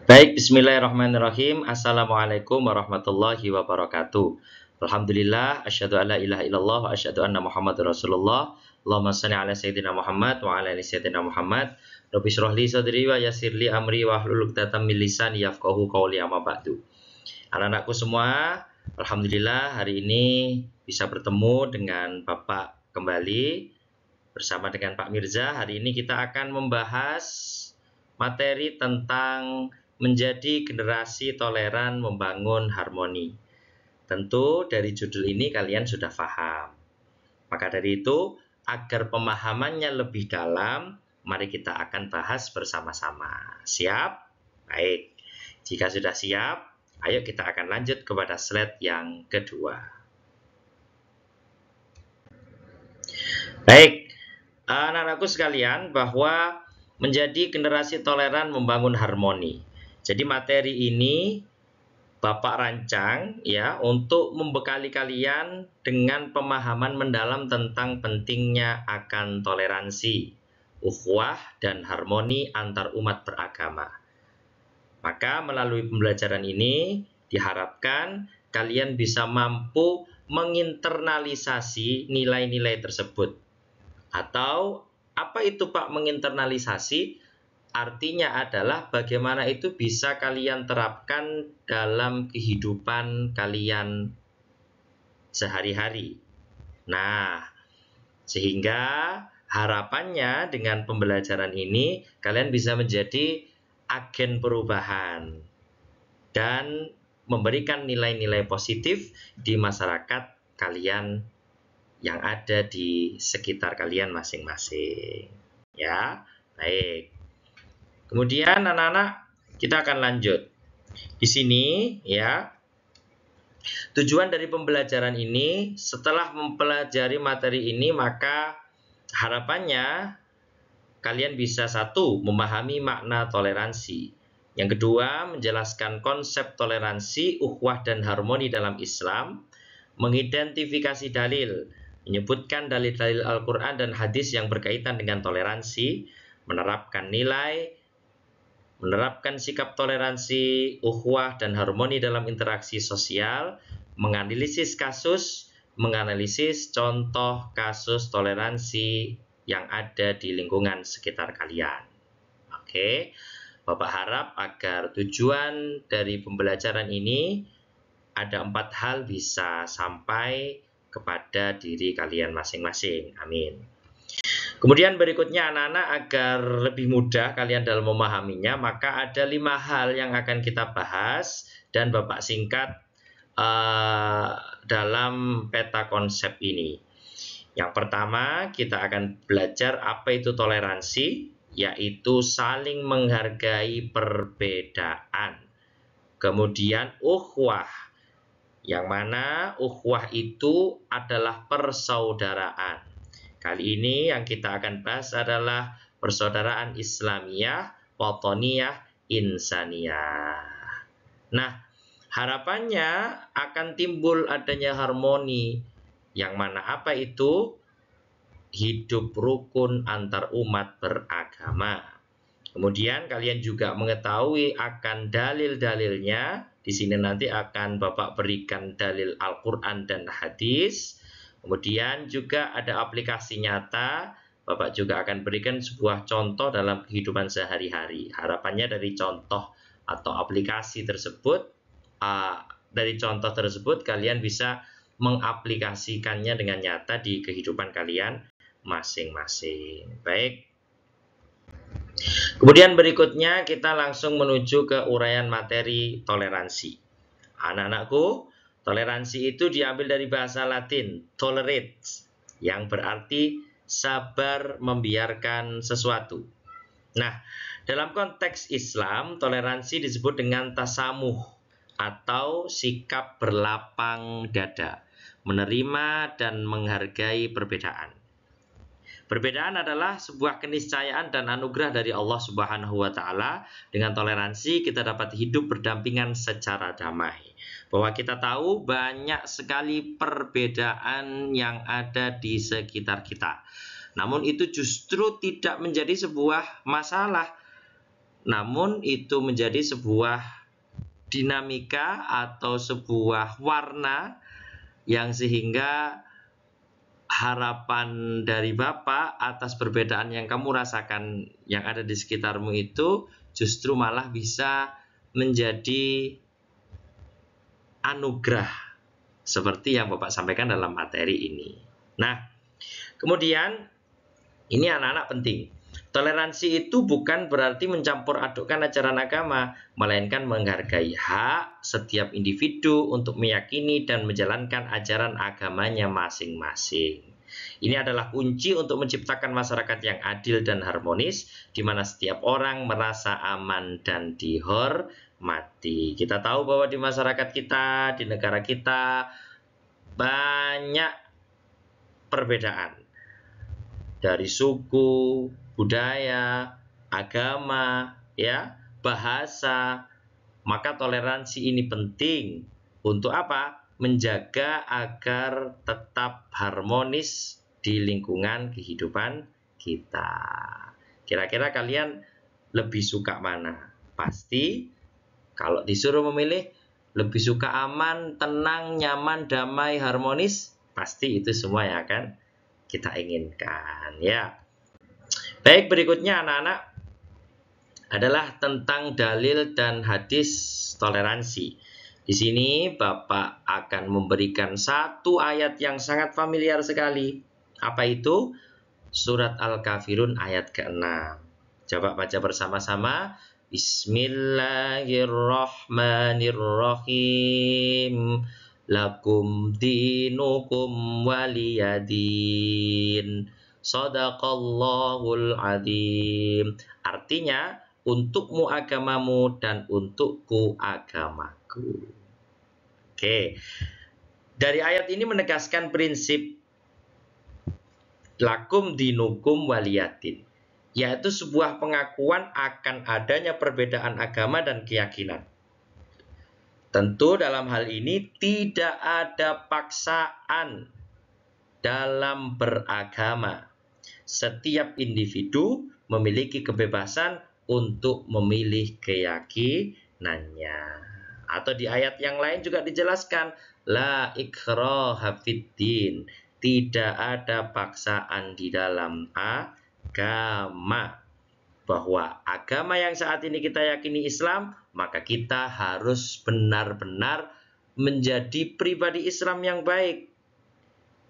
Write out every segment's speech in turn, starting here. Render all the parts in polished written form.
Baik, bismillahirrahmanirrahim. Assalamualaikum warahmatullahi wabarakatuh. Alhamdulillah, asyhadu an la ilaha illallah wa asyhadu anna Muhammadar Rasulullah. Allahumma shalli ala sayyidina Muhammad wa ala ali sayyidina Muhammad. Rabbi shrah li sadri wa yassir li amri wa hlul 'uqdatam min lisani yafqahu qawli amma ba'du. Anak-anakku semua, alhamdulillah hari ini bisa bertemu dengan Bapak kembali bersama dengan Pak Mirza. Hari ini kita akan membahas materi tentang menjadi generasi toleran membangun harmoni. Tentu dari judul ini kalian sudah paham. Maka dari itu, agar pemahamannya lebih dalam, mari kita akan bahas bersama-sama. Siap? Baik. Jika sudah siap, ayo kita akan lanjut kepada slide yang kedua. Baik, anak-anakku sekalian, bahwa menjadi generasi toleran membangun harmoni. Jadi materi ini Bapak rancang ya untuk membekali kalian dengan pemahaman mendalam tentang pentingnya akan toleransi, ukhuwah dan harmoni antar umat beragama. Maka melalui pembelajaran ini diharapkan kalian bisa mampu menginternalisasi nilai-nilai tersebut. Atau apa itu Pak menginternalisasi? Artinya adalah bagaimana itu bisa kalian terapkan dalam kehidupan kalian sehari-hari. Nah, sehingga harapannya dengan pembelajaran ini kalian bisa menjadi agen perubahan dan memberikan nilai-nilai positif di masyarakat kalian yang ada di sekitar kalian masing-masing. Ya, baik. Kemudian anak-anak, kita akan lanjut. Di sini ya, tujuan dari pembelajaran ini setelah mempelajari materi ini, maka harapannya kalian bisa satu, memahami makna toleransi. Yang kedua, menjelaskan konsep toleransi, ukhuwah dan harmoni dalam Islam, mengidentifikasi dalil, menyebutkan dalil-dalil Al-Quran dan hadis yang berkaitan dengan toleransi, menerapkan nilai, menerapkan sikap toleransi, ukhuwah dan harmoni dalam interaksi sosial, menganalisis kasus, menganalisis contoh kasus toleransi yang ada di lingkungan sekitar kalian. Oke, Bapak harap agar tujuan dari pembelajaran ini ada 4 hal bisa sampai kepada diri kalian masing-masing. Amin. Kemudian berikutnya anak-anak, agar lebih mudah kalian dalam memahaminya, maka ada 5 hal yang akan kita bahas dan Bapak singkat dalam peta konsep ini. Yang pertama, kita akan belajar apa itu toleransi, yaitu saling menghargai perbedaan. Kemudian ukhuwah, yang mana ukhuwah itu adalah persaudaraan. Kali ini yang kita akan bahas adalah persaudaraan Islamiyah, Wataniyah, Insaniyah. Nah, harapannya akan timbul adanya harmoni, yang mana apa itu? Hidup rukun antar umat beragama. Kemudian kalian juga mengetahui akan dalil-dalilnya. Di sini nanti akan Bapak berikan dalil Al-Quran dan hadis. Kemudian juga ada aplikasi nyata. Bapak juga akan berikan sebuah contoh dalam kehidupan sehari-hari. Harapannya dari contoh atau aplikasi tersebut, kalian bisa mengaplikasikannya dengan nyata di kehidupan kalian masing-masing. Baik. Kemudian berikutnya kita langsung menuju ke uraian materi toleransi. Anak-anakku, toleransi itu diambil dari bahasa Latin, tolerate, yang berarti sabar membiarkan sesuatu. Nah, dalam konteks Islam, toleransi disebut dengan tasamuh atau sikap berlapang dada, menerima dan menghargai perbedaan. Perbedaan adalah sebuah keniscayaan dan anugerah dari Allah Subhanahu wa Ta'ala. Dengan toleransi, kita dapat hidup berdampingan secara damai. Bahwa kita tahu banyak sekali perbedaan yang ada di sekitar kita. Namun itu justru tidak menjadi sebuah masalah. namun itu menjadi sebuah dinamika atau sebuah warna yang sehingga harapan dari Bapak atas perbedaan yang kamu rasakan yang ada di sekitarmu itu justru malah bisa menjadi anugerah seperti yang Bapak sampaikan dalam materi ini. Nah, kemudian ini anak-anak penting. Toleransi itu bukan berarti mencampur adukkan ajaran agama, melainkan menghargai hak setiap individu untuk meyakini dan menjalankan ajaran agamanya masing-masing. Ini adalah kunci untuk menciptakan masyarakat yang adil dan harmonis, di mana setiap orang merasa aman dan dihormati. Kita tahu bahwa di masyarakat kita, di negara kita, banyak perbedaan. Dari suku, budaya, agama, ya, bahasa. Maka toleransi ini penting untuk apa? Menjaga agar tetap harmonis di lingkungan kehidupan kita. Kira-kira kalian lebih suka mana? Pasti kalau disuruh memilih, lebih suka aman, tenang, nyaman, damai, harmonis. Pasti itu semua yang akan kita inginkan, ya. Baik, berikutnya anak-anak adalah tentang dalil dan hadis toleransi. Di sini Bapak akan memberikan satu ayat yang sangat familiar sekali. Apa itu? Surat Al-Kafirun ayat ke-6. Coba baca bersama-sama. Bismillahirrahmanirrahim. Lakum dinukum waliyadin. Shadaqallahul adzim. Artinya, untukmu agamamu dan untukku agamaku. Oke. Dari ayat ini menegaskan prinsip lakum dinukum waliyadin, yaitu sebuah pengakuan akan adanya perbedaan agama dan keyakinan. Tentu dalam hal ini tidak ada paksaan dalam beragama. Setiap individu memiliki kebebasan untuk memilih keyakinannya. Atau di ayat yang lain juga dijelaskan, la ikraha fiddin, tidak ada paksaan di dalam agama. Bahwa agama yang saat ini kita yakini Islam, maka kita harus benar-benar menjadi pribadi Islam yang baik.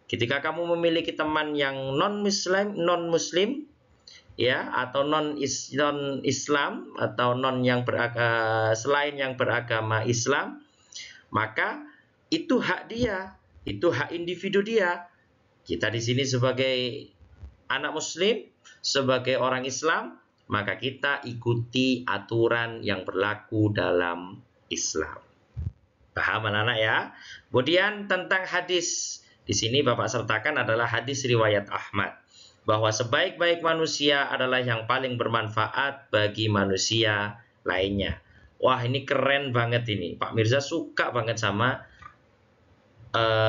Ketika kamu memiliki teman yang non-muslim, ya, atau non-Islam atau selain yang beragama Islam, maka itu hak dia, itu hak individu dia. Kita di sini sebagai anak muslim, sebagai orang Islam, maka kita ikuti aturan yang berlaku dalam Islam. Paham anak-anak ya? Kemudian tentang hadis. Di sini Bapak sertakan adalah hadis riwayat Ahmad. Bahwa sebaik-baik manusia adalah yang paling bermanfaat bagi manusia lainnya. Wah, ini keren banget ini. Pak Mirza suka banget sama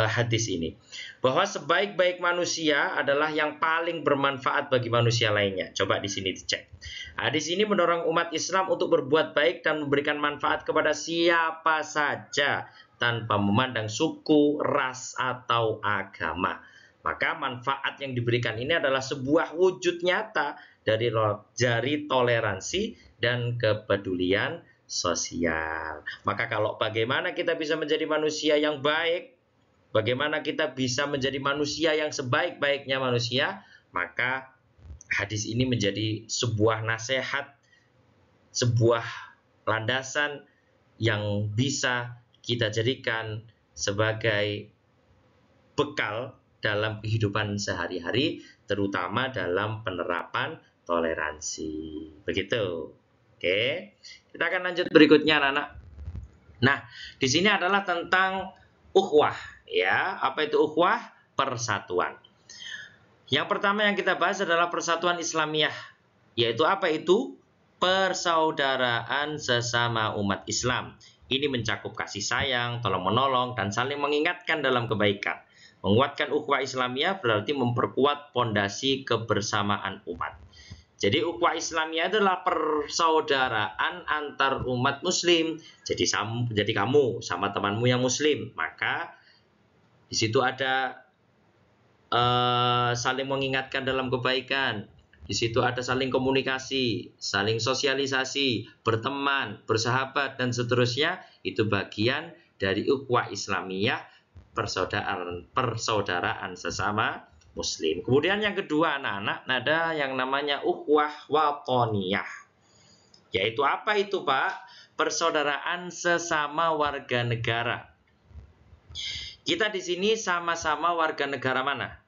hadis ini. Bahwa sebaik-baik manusia adalah yang paling bermanfaat bagi manusia lainnya. Coba di sini dicek. Hadis ini mendorong umat Islam untuk berbuat baik dan memberikan manfaat kepada siapa saja tanpa memandang suku, ras, atau agama. Maka manfaat yang diberikan ini adalah sebuah wujud nyata dari toleransi dan kepedulian sosial. Maka kalau bagaimana kita bisa menjadi manusia yang baik, bagaimana kita bisa menjadi manusia yang sebaik-baiknya manusia, maka hadis ini menjadi sebuah nasihat, sebuah landasan yang bisa kita jadikan sebagai bekal dalam kehidupan sehari-hari, terutama dalam penerapan toleransi. Begitu. Oke, kita akan lanjut berikutnya, anak-anak. Nah, di sini adalah tentang ukhuwah. Ya, apa itu ukhuwah? Persatuan. Yang pertama yang kita bahas adalah persatuan Islamiyah, yaitu apa itu? Persaudaraan sesama umat Islam. Ini mencakup kasih sayang, tolong-menolong, dan saling mengingatkan dalam kebaikan. Menguatkan ukhuwah Islamiyah berarti memperkuat pondasi kebersamaan umat. Jadi ukhuwah Islamiyah adalah persaudaraan antar umat muslim. Jadi kamu sama temanmu yang muslim, maka di situ ada saling mengingatkan dalam kebaikan. Di situ ada saling komunikasi, saling sosialisasi, berteman, bersahabat, dan seterusnya. Itu bagian dari ukhuwah Islamiyah, persaudaraan sesama muslim. Kemudian yang kedua, anak-anak, ada yang namanya ukhuwah watoniyah. Yaitu apa itu, Pak? Persaudaraan sesama warga negara. Kita di sini sama-sama warga negara mana?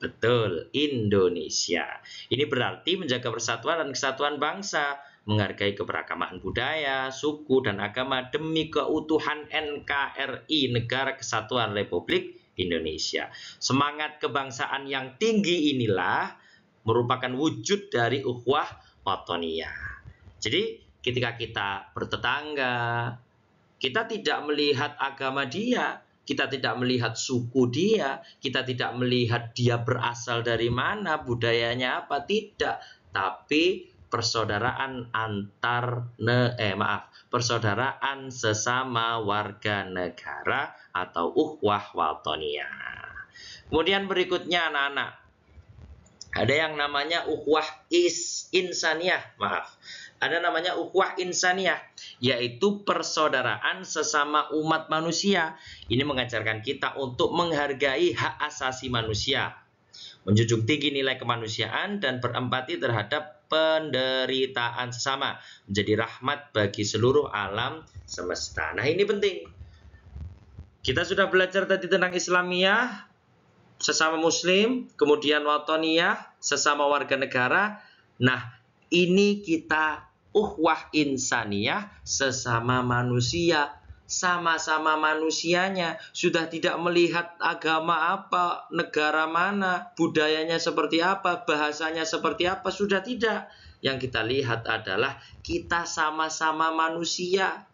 Betul, Indonesia. Ini berarti menjaga persatuan dan kesatuan bangsa, menghargai keberagaman budaya, suku, dan agama demi keutuhan NKRI, Negara Kesatuan Republik Indonesia. Semangat kebangsaan yang tinggi inilah merupakan wujud dari ukhuwah watoniyah. Jadi ketika kita bertetangga, kita tidak melihat agama dia, kita tidak melihat suku dia, kita tidak melihat dia berasal dari mana, budayanya apa, tidak. Tapi persaudaraan persaudaraan sesama warga negara atau ukhuwah watoniyah. Kemudian berikutnya, anak-anak, ada yang namanya ukhuwah insaniyah, ada namanya ukhuwah insaniyah, yaitu persaudaraan sesama umat manusia. Ini mengajarkan kita untuk menghargai hak asasi manusia, menjunjung tinggi nilai kemanusiaan, dan berempati terhadap penderitaan sesama, menjadi rahmat bagi seluruh alam semesta. Nah, ini penting. Kita sudah belajar tadi tentang Islamiyah, sesama muslim, kemudian watoniyah, sesama warga negara. Nah, ini kita ukhuwah insaniyah, sesama manusia, sama-sama manusianya, sudah tidak melihat agama apa, negara mana, budayanya seperti apa, bahasanya seperti apa, sudah tidak. Yang kita lihat adalah kita sama-sama manusia.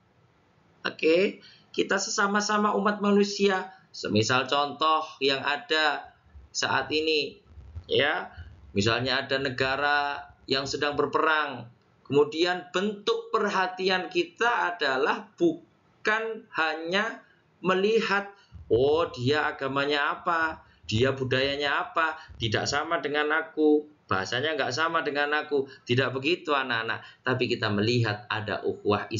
Oke, kita sesama-sama umat manusia. Semisal contoh yang ada saat ini, ya, misalnya ada negara yang sedang berperang. Kemudian bentuk perhatian kita adalah bukan hanya melihat, oh dia agamanya apa, dia budayanya apa, tidak sama dengan aku, bahasanya nggak sama dengan aku. Tidak begitu, anak-anak. Tapi kita melihat ada ukhuwah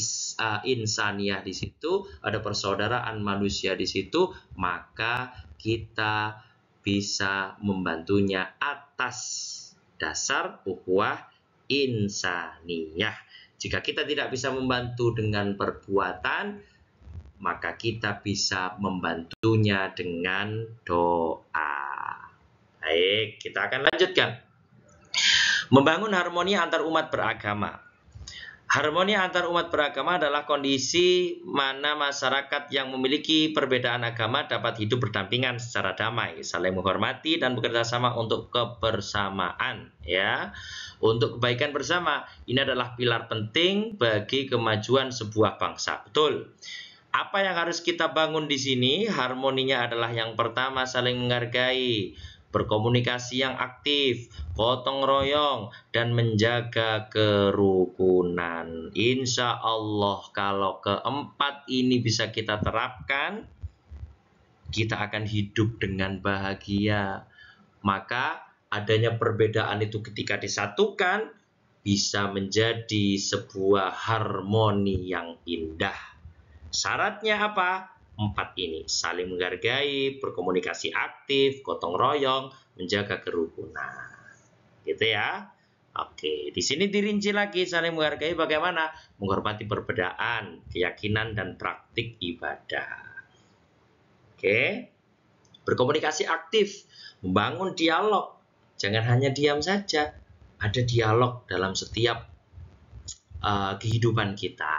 insaniyah di situ, ada persaudaraan manusia di situ, maka kita bisa membantunya atas dasar ukhuwah insaniyah. Jika kita tidak bisa membantu dengan perbuatan, maka kita bisa membantunya dengan doa. Baik, kita akan lanjutkan. Membangun harmoni antar umat beragama. Harmoni antar umat beragama adalah kondisi mana masyarakat yang memiliki perbedaan agama dapat hidup berdampingan secara damai, saling menghormati dan bekerja sama untuk kebersamaan, ya. Untuk kebaikan bersama, ini adalah pilar penting bagi kemajuan sebuah bangsa. Betul. Apa yang harus kita bangun di sini? Harmoninya adalah yang pertama, saling menghargai, berkomunikasi yang aktif, gotong royong, dan menjaga kerukunan. Insya Allah kalau keempat ini bisa kita terapkan, kita akan hidup dengan bahagia. Maka adanya perbedaan itu ketika disatukan, bisa menjadi sebuah harmoni yang indah. Syaratnya apa? 4 ini, saling menghargai, berkomunikasi aktif, gotong royong, menjaga kerukunan. Gitu ya. Oke, di sini dirinci lagi, saling menghargai bagaimana? Menghormati perbedaan, keyakinan, dan praktik ibadah. Oke. Berkomunikasi aktif, membangun dialog. Jangan hanya diam saja, ada dialog dalam setiap kehidupan kita.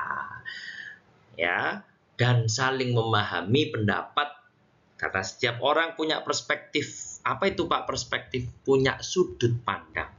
Ya, dan saling memahami pendapat, karena setiap orang punya perspektif. Apa itu, Pak, perspektif? Punya sudut pandang.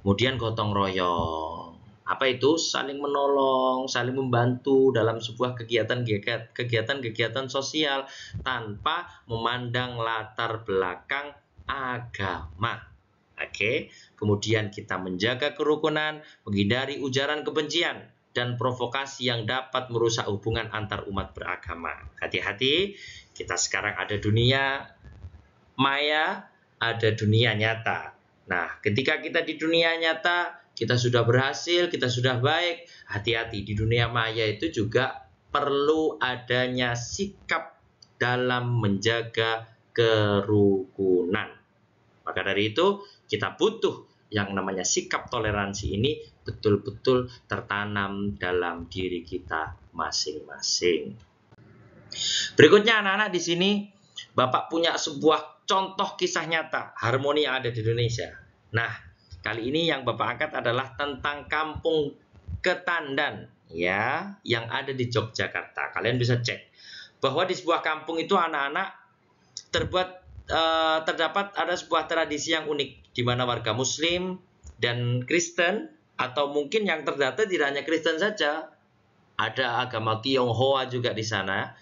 Kemudian gotong royong. Apa itu? Saling menolong, saling membantu dalam sebuah kegiatan sosial tanpa memandang latar belakang agama. Oke, kemudian kita menjaga kerukunan, menghindari ujaran kebencian dan provokasi yang dapat merusak hubungan antar umat beragama. Hati-hati, kita sekarang ada dunia maya, ada dunia nyata. Nah, ketika kita di dunia nyata, kita sudah berhasil, kita sudah baik. Hati-hati, di dunia maya itu juga perlu adanya sikap dalam menjaga kerukunan. Maka dari itu, kita butuh yang namanya sikap toleransi ini betul-betul tertanam dalam diri kita masing-masing. Berikutnya anak-anak di sini Bapak punya sebuah contoh kisah nyata harmoni yang ada di Indonesia. Nah, kali ini yang Bapak angkat adalah tentang Kampung Ketandan ya, yang ada di Yogyakarta. Kalian bisa cek bahwa di sebuah kampung itu anak-anak terdapat ada sebuah tradisi yang unik di mana warga Muslim dan Kristen atau mungkin yang terdata tidak hanya Kristen saja, ada agama Tionghoa juga di sana,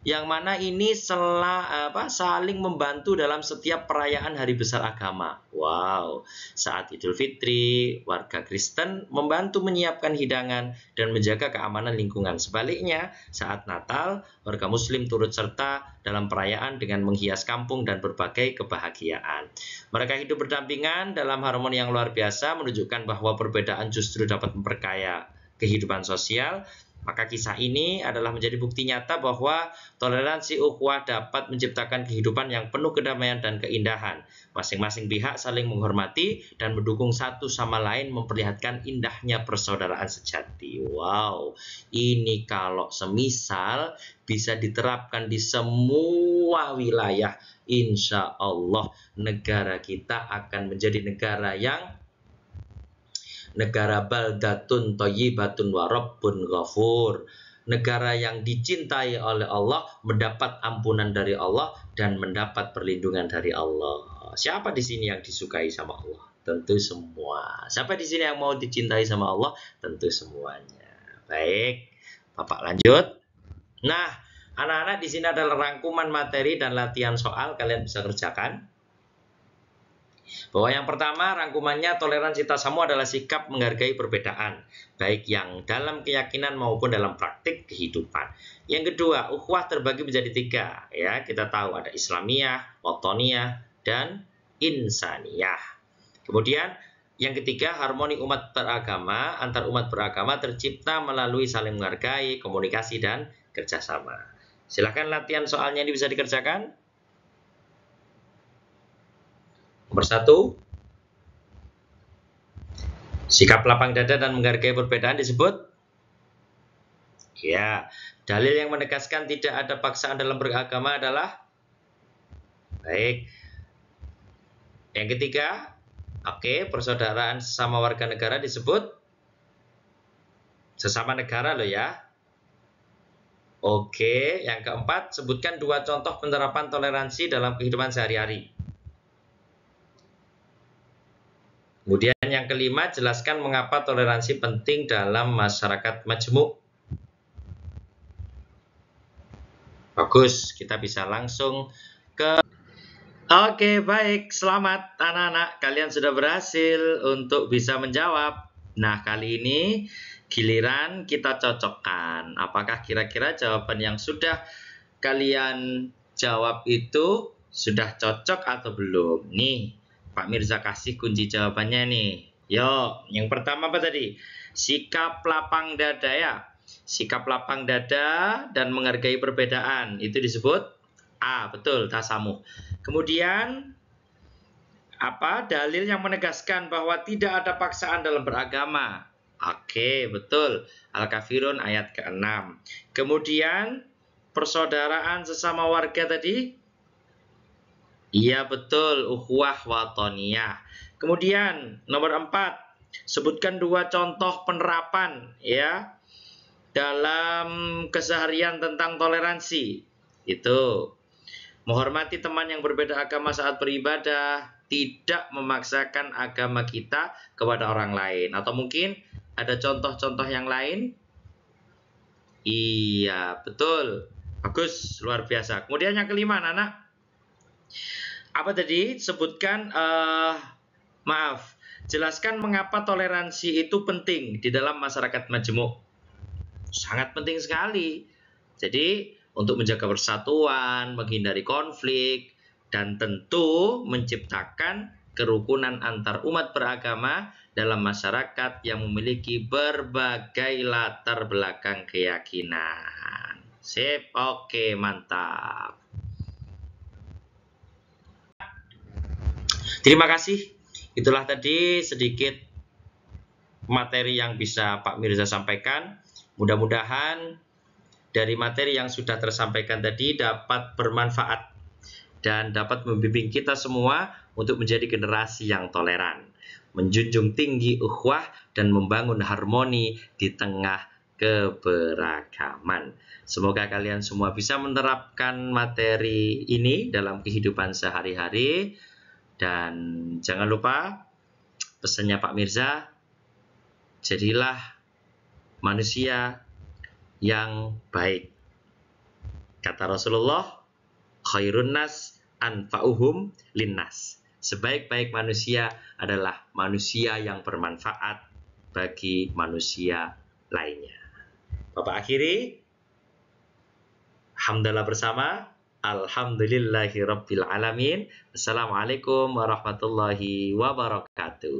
yang mana ini saling membantu dalam setiap perayaan hari besar agama. Wow, saat Idul Fitri, warga Kristen membantu menyiapkan hidangan dan menjaga keamanan lingkungan. Sebaliknya, saat Natal, warga Muslim turut serta dalam perayaan dengan menghias kampung dan berbagai kebahagiaan. Mereka hidup berdampingan dalam harmoni yang luar biasa, menunjukkan bahwa perbedaan justru dapat memperkaya kehidupan sosial. Maka kisah ini adalah menjadi bukti nyata bahwa toleransi ukhuwah dapat menciptakan kehidupan yang penuh kedamaian dan keindahan. Masing-masing pihak saling menghormati dan mendukung satu sama lain, memperlihatkan indahnya persaudaraan sejati. Wow, ini kalau semisal bisa diterapkan di semua wilayah, insya Allah negara kita akan menjadi negara baldatun thayyibatun wa rabbun ghafur. Negara yang dicintai oleh Allah, mendapat ampunan dari Allah dan mendapat perlindungan dari Allah. Siapa di sini yang disukai sama Allah? Tentu semua. Siapa di sini yang mau dicintai sama Allah? Tentu semuanya. Baik, Bapak lanjut. Nah, anak-anak di sini adalah rangkuman materi dan latihan soal, kalian bisa kerjakan. Bahwa yang pertama, rangkumannya toleransi tasamu adalah sikap menghargai perbedaan, baik yang dalam keyakinan maupun dalam praktik kehidupan. Yang kedua, ukhuwah terbagi menjadi 3. Ya, kita tahu ada Islamiyah, Watoniyah, dan Insaniyah. Kemudian yang ketiga, harmoni umat beragama antar umat beragama tercipta melalui saling menghargai, komunikasi, dan kerjasama. Silakan latihan soalnya ini bisa dikerjakan. Nomor 1, sikap lapang dada dan menghargai perbedaan disebut? Ya, dalil yang menegaskan tidak ada paksaan dalam beragama adalah? Baik. Yang ketiga, persaudaraan sesama warga negara disebut? Sesama negara loh ya. Oke, yang keempat, sebutkan 2 contoh penerapan toleransi dalam kehidupan sehari-hari. Kemudian yang kelima, jelaskan mengapa toleransi penting dalam masyarakat majmuk. Bagus, kita bisa langsung ke... Oke, baik. Selamat anak-anak. Kalian sudah berhasil untuk bisa menjawab. Nah, kali ini giliran kita cocokkan. Apakah kira-kira jawaban yang sudah kalian jawab itu sudah cocok atau belum? Nih, Pak Mirza kasih kunci jawabannya nih. Yuk, yang pertama apa tadi? Sikap lapang dada ya. Sikap lapang dada dan menghargai perbedaan. Itu disebut A, betul, tasamuh. Kemudian apa? Dalil yang menegaskan bahwa tidak ada paksaan dalam beragama. Oke, betul. Al-Kafirun ayat ke-6. Kemudian persaudaraan sesama warga tadi? Iya betul, ukhuwah watoniyah. Kemudian nomor 4, sebutkan 2 contoh penerapan ya dalam keseharian tentang toleransi. Itu menghormati teman yang berbeda agama saat beribadah, tidak memaksakan agama kita kepada orang lain. Atau mungkin ada contoh-contoh yang lain? Iya, betul. Bagus, luar biasa. Kemudian yang kelima, anak-anak. Apa tadi? Sebutkan Maaf, jelaskan mengapa toleransi itu penting di dalam masyarakat majemuk. Sangat penting sekali. Jadi, untuk menjaga persatuan, menghindari konflik, dan tentu menciptakan kerukunan antar umat beragama dalam masyarakat yang memiliki berbagai latar belakang keyakinan. Sip, oke, mantap. Terima kasih. Itulah tadi sedikit materi yang bisa Pak Mirza sampaikan. Mudah-mudahan dari materi yang sudah tersampaikan tadi dapat bermanfaat dan dapat membimbing kita semua untuk menjadi generasi yang toleran, menjunjung tinggi ukhuwah dan membangun harmoni di tengah keberagaman. Semoga kalian semua bisa menerapkan materi ini dalam kehidupan sehari-hari, dan jangan lupa pesannya Pak Mirza, jadilah manusia yang baik. Kata Rasulullah, khairun nas anfa'uhum linnas. Sebaik-baik manusia adalah manusia yang bermanfaat bagi manusia lainnya. Bapak akhiri, hamdalah bersama. Alhamdulillahirabbil alamin. Assalamualaikum warahmatullahi wabarakatuh.